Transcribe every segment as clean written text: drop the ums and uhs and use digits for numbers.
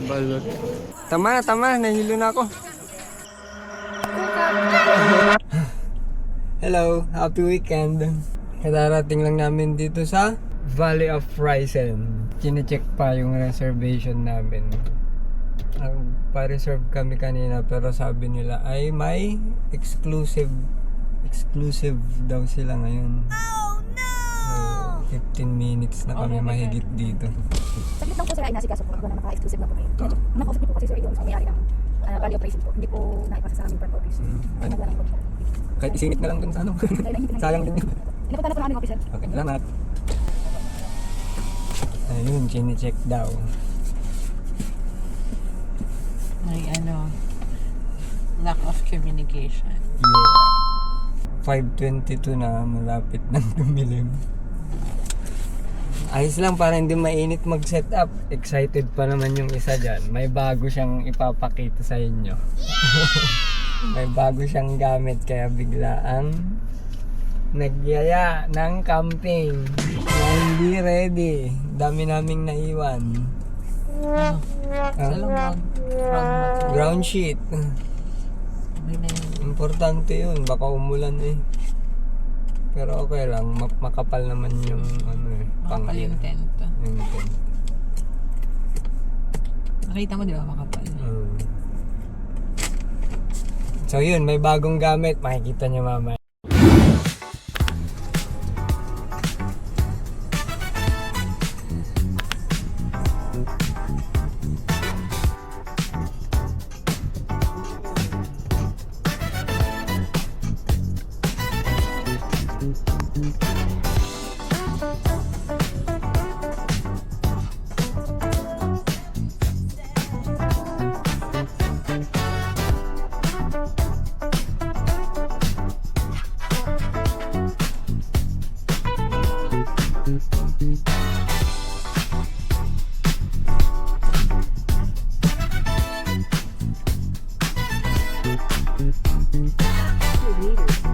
Balot. Tama na, nahilo na ako. Hello, happy weekend. Kadarating lang namin dito sa Valley of Risen. Chine-check pa yung reservation namin. Pa-reserve kami kanina pero sabi nila ay may exclusive daw sila ngayon. Oh no! So, 15 minutes na kami mahigit dito. Saglit lang po sir ay nasikaso po ako na naka-exclusive na po kayo. Nakausap niyo po kasi sir Idol sa may-ari ng Valley of Risen po. Hindi po naipasa sa aming front office. Nagla lang po. Kahit isingit na lang dun sa ano. Sayang din yun. Inapunta na po ng aming officer. Okay, salamat. Ayun, chine-check daw. May lack of communication. Yeah. 5:22 na, malapit nang dumilim. Ayos lang para hindi mainit mag-set up. Excited pa naman yung isa dyan. May bago siyang ipapakita sa inyo. May bago siyang gamit kaya biglaan nagyaya ng camping. Na hindi ready. Dami naming naiwan. Salomon. Ground sheet. Importante yun. Baka umulan eh. Pero okay lang. Makapal naman yung Makapal yung tent. Yung tent. Nakita mo di ba makapal? So yun, may bagong gamit. Makikita nyo mamaya.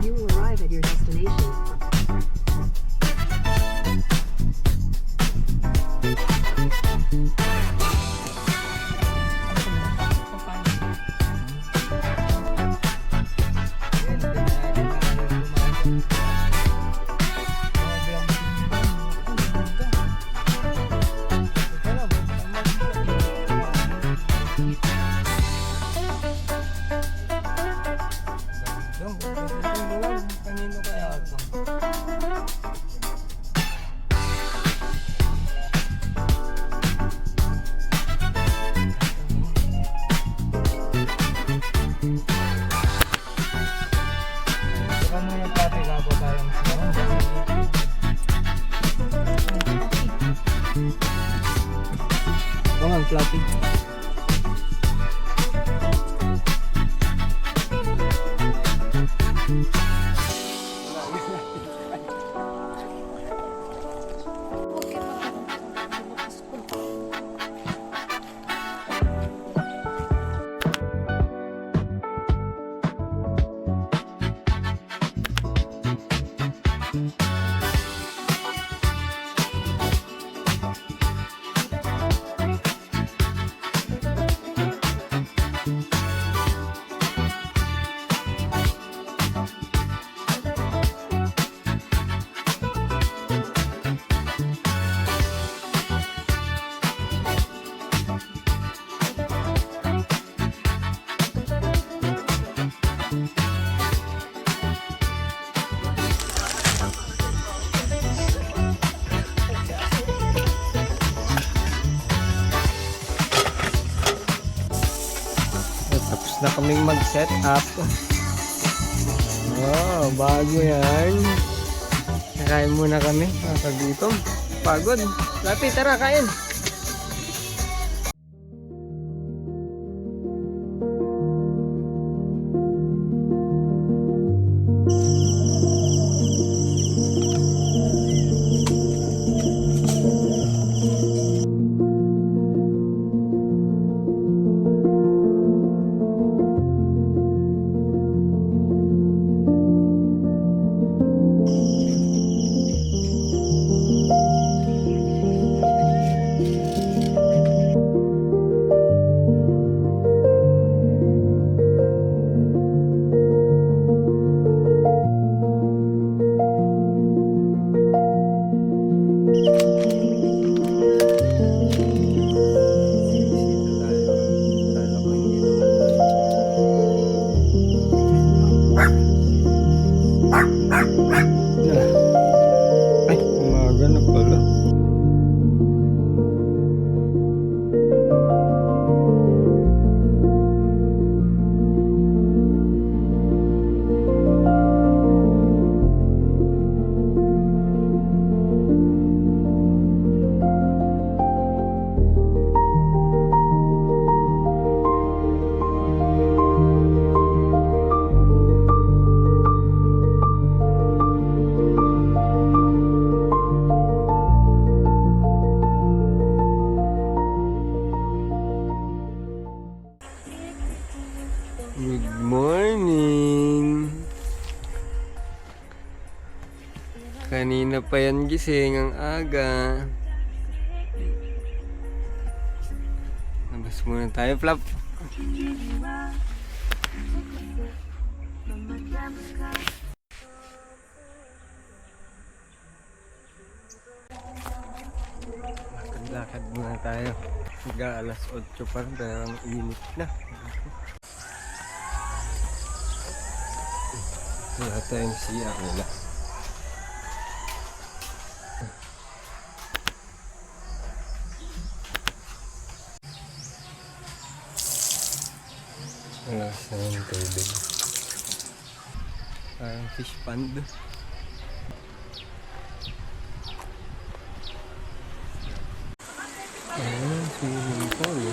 You will arrive at your destination. Kanino kaya ito? Saka muna pati kabo tayong ito nga, floppy. Tapos na kaming mag-set up. Wow, bago yan. Kakain muna kami. Nakagutom. Pagod. Lapi, tara, kain. Kanina pa yan gising ang aga. Labas muna tayo, Flap. Lakad muna tayo. Alas 8 pa rin, pero ang init na. Wala tayong CR nila. Wala sa yung tubig. Parang fish pond. Ayan, swimming pool.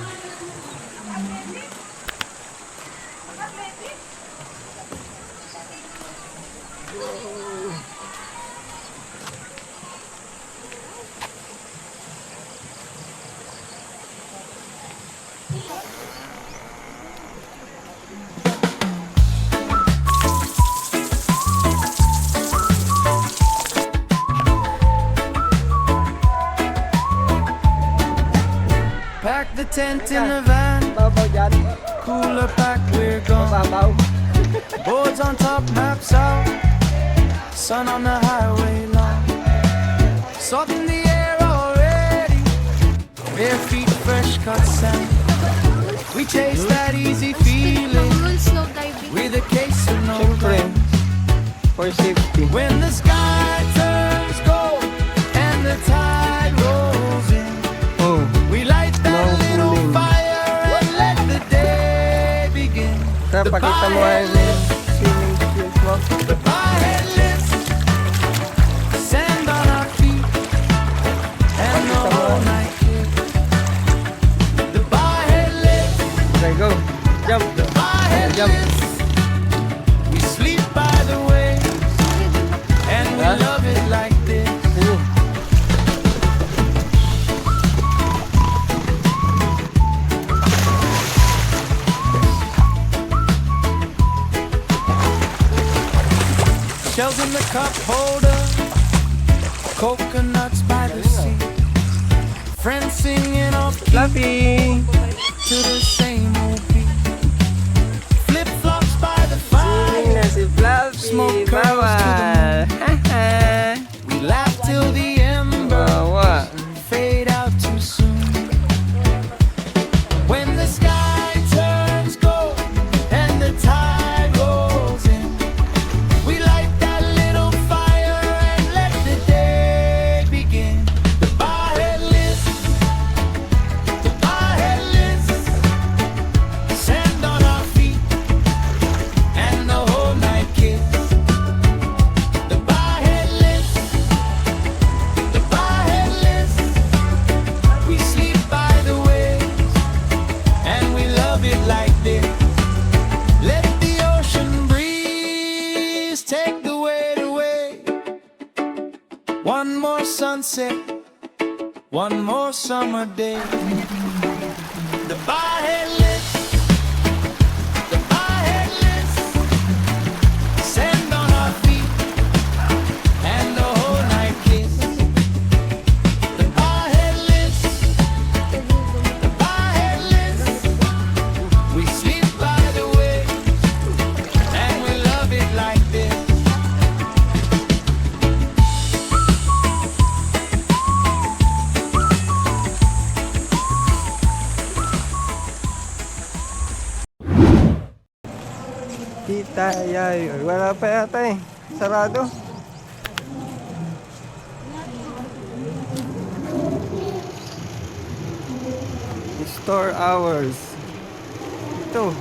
Pack the tent in the van, Babaw dyan. cooler pack, we're gone. Babaw. Boards on top, maps out, sun on the highway long. Salt in the air already, bare feet, fresh cut sand. We chase that easy feeling with a case of no Siyempre, rain. for safety. When the sky turns gold and the tide rolls in, Oh, we light that No little fooling. fire and let the day begin. kaya The pakita mo ay bucket swimming skills mo. The bucket list, sand on our feet, and the whole night kick. The bucket list, Okay, go. Jump. the bucket Jump. list. We sleep by the waves, and we Huh? love it like this. Sige. Shells in the cup holder, coconuts by the sea. Friends singing off key Fluffy! to the same old beat. Flip flops by the Swimming na fire. si Fluffy. Smoke curls to the Bawal. We laugh till the ember Bawa. fade out too soon. When the sky turns gold and the tide rolls in, we light that little fire and let the day begin. The bucket list, the bucket list, sand on our feet, and the whole night kiss. The bucket list, the bucket list, we sleep by the waves, and we love it like this. Let the ocean breeze take the weight away. One more sunset, one more summer day. The bucket list, the bucket list, sand on our feet, and the whole night kiss. The bucket list, the bucket list, we sleep by the waves, and we love it like this. Tita, yay. Wala pa yata eh. Sarado. Store hours. Ito.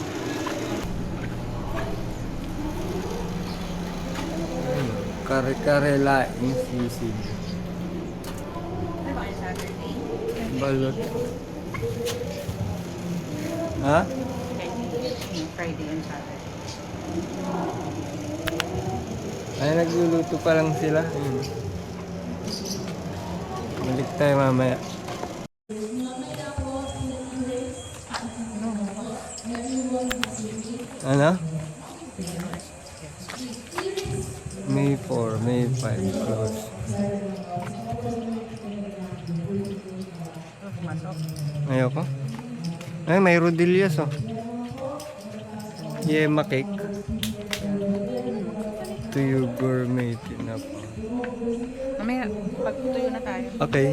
Kare-kare laing sisig. Balot. Ha? Friday and Saturday. Ay, nagluluto pa lang sila. Ayun. Balik tayo mamaya. Ano? May 4, May 5 close. Ayoko. Ay, may rodillas oh. Yema cake. Tuyo gourmet tinapa. Mamaya, pag tuyo na tayo. Okay.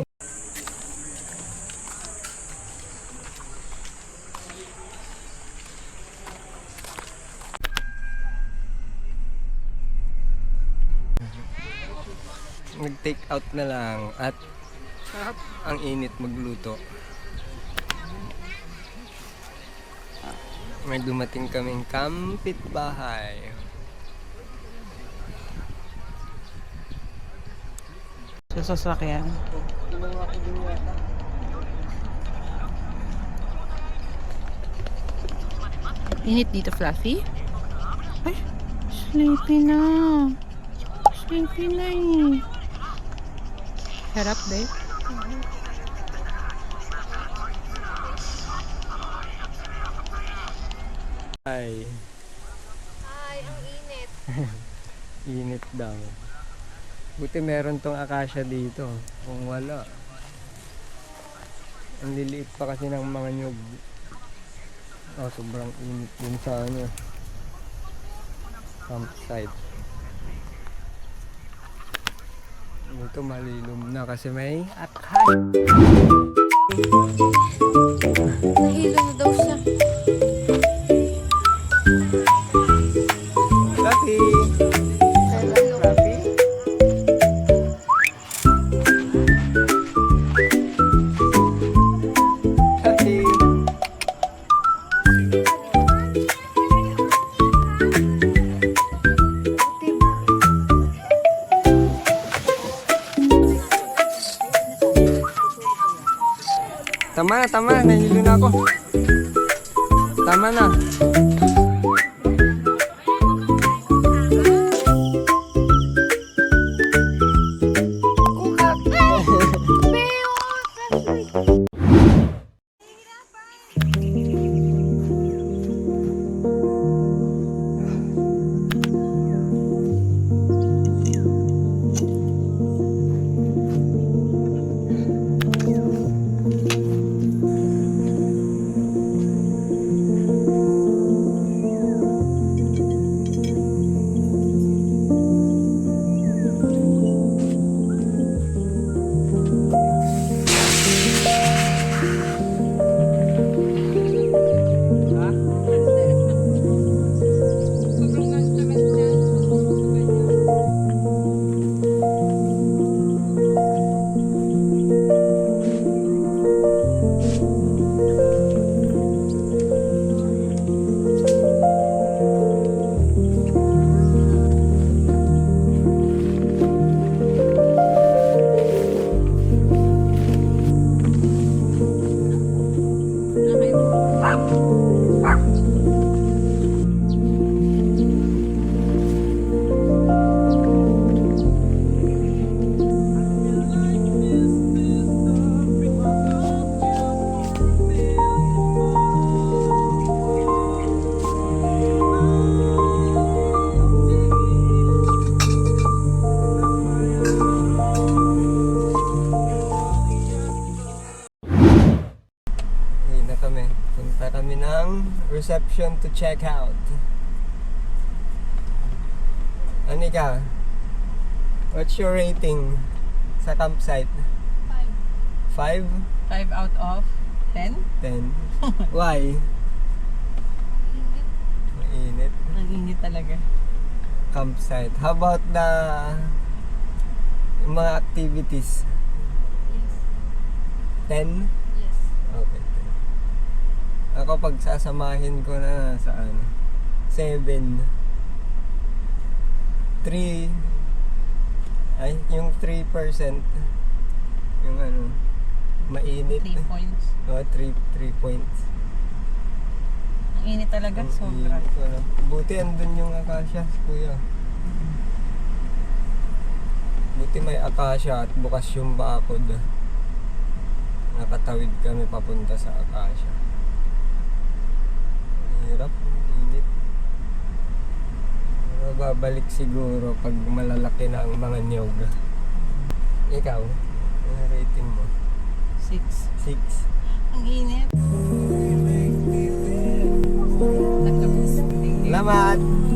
Nag-take out na lang at ang init magluto. May dumating kaming kapitbahay. Sa sasakyan. Init dito, Fluffy. Ay, sleepy na. Sleepy na eh. Harap, babe. Ay, ang init. init daw. Buti meron tong akasya dito. Kung wala. Ang liliit pa kasi ng mga nyug. Oh, sobrang init din sa ano. Campsite. Dito malilom na kasi may akasya. Nahilo na daw siya. Lucky! Lucky! Lucky! Tama, nahilo na ako. Tama na. Punta kami ng reception to check out. Anika, what's your rating sa campsite? 5? 5 out of 10? 10. Why? Mainit. Ang init talaga. Campsite. How about the mga activities? 10? Yes. Okay. Ako pag sasamahin ko na sa ano, 7. 3. Ay, yung 3%. Yung ano, mainit. 3 points. Oh, 3 points. Ang init talaga, Ang sobra. init, ano. Buti andun yung akasya, kuya. Buti may akasya at bukas yung bakod. Nakatawid kami papunta sa akasya. Hirap, init. Pero babalik siguro pag malalaki na ang mga niyog. Ikaw, ano rating mo? 6. 6. Ang init. Salamat!